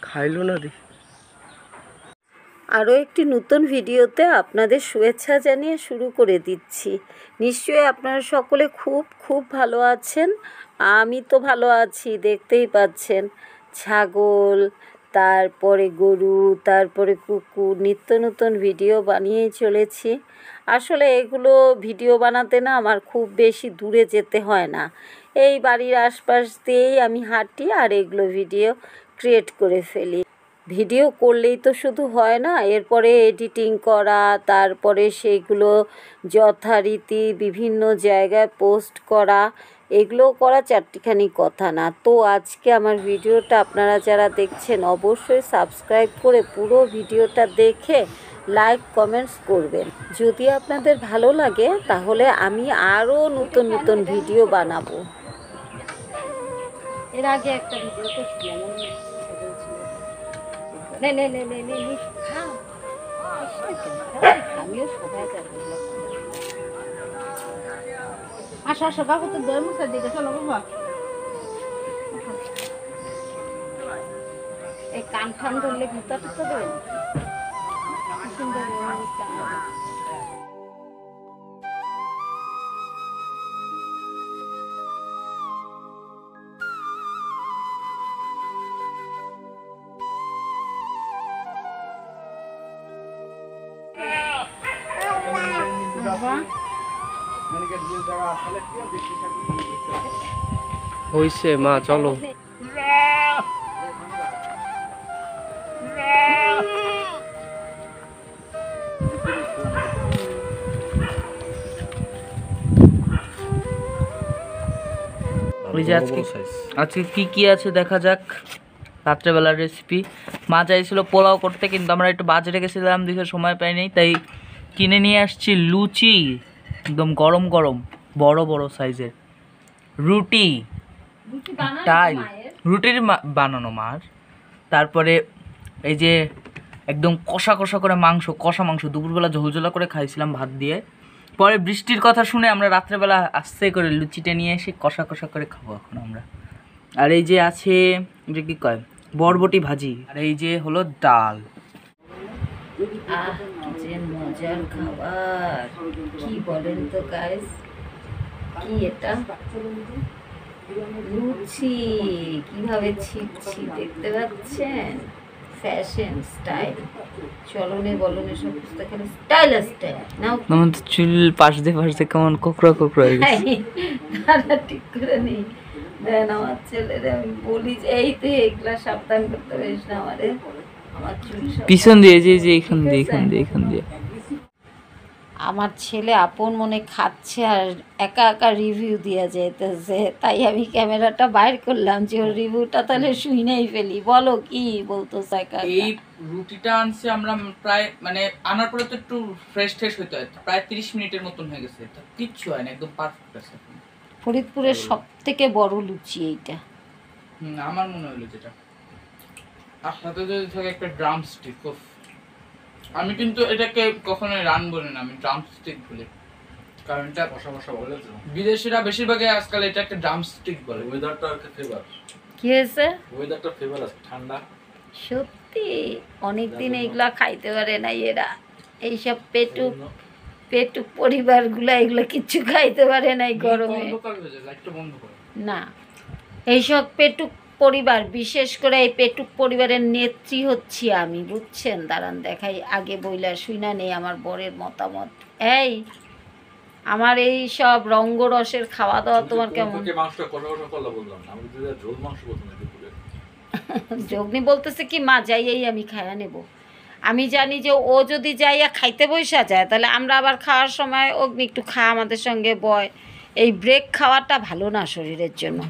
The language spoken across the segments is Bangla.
খাইলো না দেখি। আরও একটি নতুন ভিডিওতে আপনাদের শুভেচ্ছা জানিয়ে শুরু করে দিচ্ছি। নিশ্চয়ই আপনারা সকলে খুব খুব ভালো আছেন। আমি তো ভালো আছি, দেখতেই পাচ্ছেন। ছাগল, তারপরে গরু, তারপরে কুকুর, নিত্য নতুন ভিডিও বানিয়েই চলেছি। আসলে এগুলো ভিডিও বানাতে না আমার খুব বেশি দূরে যেতে হয় না, এই বাড়ির আশপাশ দিয়েই আমি হাঁটি আর এগুলো ভিডিও ক্রিয়েট করে ফেলি। ভিডিও করলেই তো শুধু হয় না, এরপরে এডিটিং করা, তারপরে সেইগুলো যথারীতি বিভিন্ন জায়গায় পোস্ট করা, এগুলো করা চারটিখানি কথা না। তো আজকে আমার ভিডিওটা আপনারা যারা দেখছেন অবশ্যই সাবস্ক্রাইব করে পুরো ভিডিওটা দেখে লাইক কমেন্টস করবেন। যদি আপনাদের ভালো লাগে তাহলে আমি আরও নতুন নতুন ভিডিও বানাবো। এর আগে একটা ভিডিও করছিলাম, আমিও সবাই আসো আসো বাবু, তো দেড় দিকে চলো বাবা। এই কান ঠান ধরলে ঘুরতে টুকতে দেবেন। সুন্দর হইছে মা, চলো। আজকে কি কি আছে দেখা যাক। রাত্রেবেলার রেসিপি, মা চাইছিল পোলাও করতে, কিন্তু আমরা একটু বাজারে গেছিলাম দেখে সময় পাইনি, তাই কিনে নিয়ে আসছি লুচি, একদম গরম গরম বড় বড় সাইজের রুটি, ডাল, রুটির বানানো মার। তারপরে এই যে একদম কষা কষা করে মাংস, কষা মাংস দুপুরবেলা ঝোলঝোলা করে খাইছিলাম ভাত দিয়ে। পরে বৃষ্টির কথা শুনে আমরা রাত্রেবেলা আস্তে করে লুচিটা নিয়ে এসে কষা কষা করে খাবো এখন আমরা। আর এই যে আছে, এটা কি কয়, বরবটি ভাজি, আর এই যে হলো ডাল। যে মজার খাবার, কি বলেন তো গাইস, কি এটা? লুচি কিভাবে ছিটছি দেখতে পাচ্ছেন, ফ্যাশন স্টাইল, চলনে বলনে সব বুঝতে গেলে স্টাইল স্টাইল নাও। আমার তো চুল পাশ দিয়ে কেমন কোকড়া কোকড়া হয়ে গেছে। দাদা ঠিক করে নেই দেন আমার ছেলেরে, আমি বলি যে এই তুই এগুলা সাবধান করতে পারিস না আমারে, আমার চুল পিছন দিয়ে যে এখান দিয়ে এখান দিয়ে এখান দিয়ে। আমার ছেলে আপন মনে খাচ্ছে আর একা একা রিভিউ দিয়ে যেতেছে, তাই আমি ক্যামেরাটা বাইর করলাম যে ওর রিভিউটা তাহলে শুনেই ফেলি। বলো কি বলতো একা? এই রুটিটা আনছে আমরা প্রায়, মানে আনার পরে তো একটু ফ্রেশ হইতে হয়, প্রায় 30 মিনিটের মতন হয়ে গেছে, এটা কিচ্ছু হয় না, একদম পারফেক্ট আছে। ফরিদপুরের সব থেকে বড় লুচি এইটা। আমার মনে হলো যেটা, আর সাথে যদি থাকে একটা ড্রাম স্টিক। আমি কিন্তু এটাকে কখনোই রান বলি না, আমি ড্রাম স্টিক বলি, কারণ এটা বসা বসা বলে তো বিদেশিরা বেশিরভাগই আজকাল এটা একটা ড্রাম স্টিক বলে। ওয়েদারটা একটা ফেভার, কি হয়েছে, ওয়েদারটা ফেভার আছে, ঠান্ডা। সত্যি অনেকদিন এইগুলা খাইতে পারে না এরা, এইসব পেটুক পরিবারগুলা এগুলো কিচ্ছু খাইতে পারে না এই গরমে। না, এইসব পেটুক পরিবার, বিশেষ করে এই পেটুক পরিবারের নেত্রী হচ্ছি আমি, বুঝছেন? দাঁড়ান দেখাই, আগে বইলা শুনা নেই আমার বরের মতামত। এই আমার এই সব রঙ্গরসের খাওয়া দাওয়া তোমার কেমন? যোগনি বলতেছে কি মা যাইয়াই আমি খাইয়া নেব। আমি জানি যে ও যদি যাইয়া খাইতে বসা যায় তাহলে আমরা আবার খাওয়ার সময় অগ্নি একটু আমাদের সঙ্গে বয়, এই ব্রেক খাওয়াটা ভালো না শরীরের জন্য।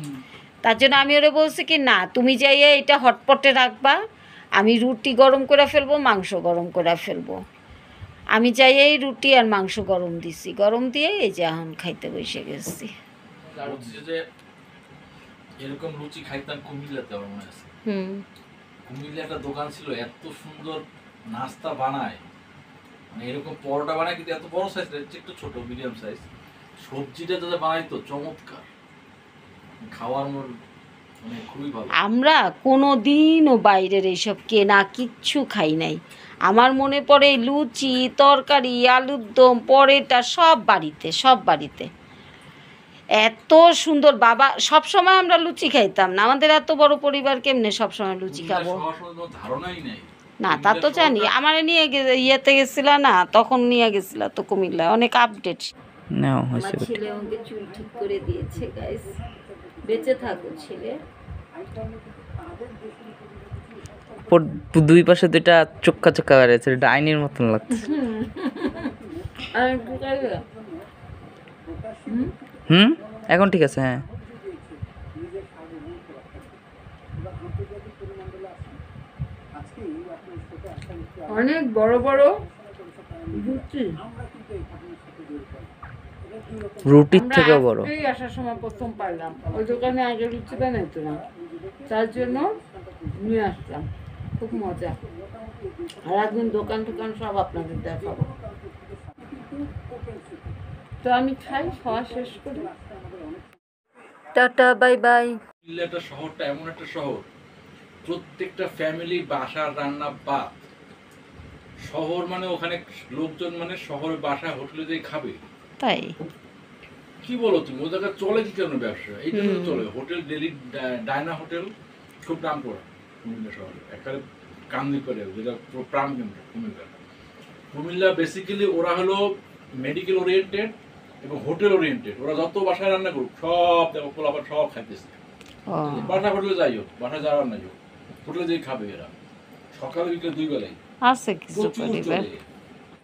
তার জন্য আমি ওরে বলছি কি না তুমি যাইয়া এটা হটপটে রাখবা, আমি রুটি গরম করে ফেলবো, মাংস গরম করে ফেলবো। আমি যাইয়াই রুটি আর মাংস গরম দিছি, গরম দিয়ে এই যে এখন খাইতে বসে গেছি। এরকম লুচি খাইতাম কুমিল্লাতে, আমার মনে আছে। কুমিল্লা একটা দোকান ছিল, এত সুন্দর নাস্তা বানায়, মানে এরকম পরোটা বানায়, কিন্তু এত বড় সাইজ, একটু ছোট মিডিয়াম সাইজ, সবজিটা যাতে বানাইতো চমৎকার, খাওয়ার মোর মানে খুবই ভালো। আমরা কোনো দিনও বাইরের এইসব কেনা কিচ্ছু খাই নাই। আমার মনে পড়ে লুচি, তরকারি, আলুর দম, পরোটা সব বাড়িতে, সব বাড়িতে। এত সুন্দর বাবা, সব সময় আমরা লুচি খাইতাম না, আমাদের এত বড় পরিবার কেমনে সব সময় লুচি কুমিল্লা খাবো? শহর সম্বন্ধে কোনো ধারণাই নেই। না তা তো কুমিল্লা জানি, শহরটা- আমার নিয়ে ইয়েতে গেছিলা না, তখন নিয়ে গেছিলা তো কুমিল্লা, অনেক আপডেট। নাও আমার হয়েছে ছেলে আমাকে চুল ঠিক করে দিয়েছে গাইস, বেঁচে থাকো ছেলে। দুই পাশে দুইটা চোক্কা চোক্কা বেড়েছে, ডাইনির মতন লাগছে। আর একটু খাইবে? হুম, এখন ঠিক আছে। হ্যাঁ, অনেক বড় বড় লুচি, রুটির আমরা থেকেও বড়। আজকেই আসার সময় প্রথম পাইলাম, ওই দোকানে আগে লুচি বানাইতো না, তার জন্য নিয়ে আসলাম, খুব মজা। আর একদিন দোকান টোকান সব আপনাদের দেখাবো। তো আমি খাই, খাওয়া শেষ করি, টাটা বাই বাই। কুমিল্লা একটা শহরটা এমন একটা শহর, প্রত্যেকটা ফ্যামিলি বাসার রান্না বাদ। শহর মানে ওখানে লোকজন মানে শহরে বাসা হোটেলে যেয়ে খাবে। তাই কি বলো তুমি, ও জায়গায় চলে কি কেন ব্যবসা? এইটা তো চলে হোটেল, ডেলি ডায়না হোটেল খুব নাম করা কুমিল্লা শহরে, একটা কান্দি করে, যেটা পুরো প্রাণ কেন্দ্র কুমিল্লা। কুমিল্লা বেসিক্যালি ওরা হলো মেডিকেল ওরিয়েন্টেড এবং হোটেল ওরিয়েন্টেড। ওরা যত বাসায় রান্না করুক সব দেখো পোলাপান সব খাইতেছে। বাসা হোটেলে যাই হোক, বাসা যাওয়ার নাই হোক, হোটেলে যেই খাবে এরা, সকালে বিকেলে দুই বেলায় আছে কিছু প্রচুর পরিবার। চলে।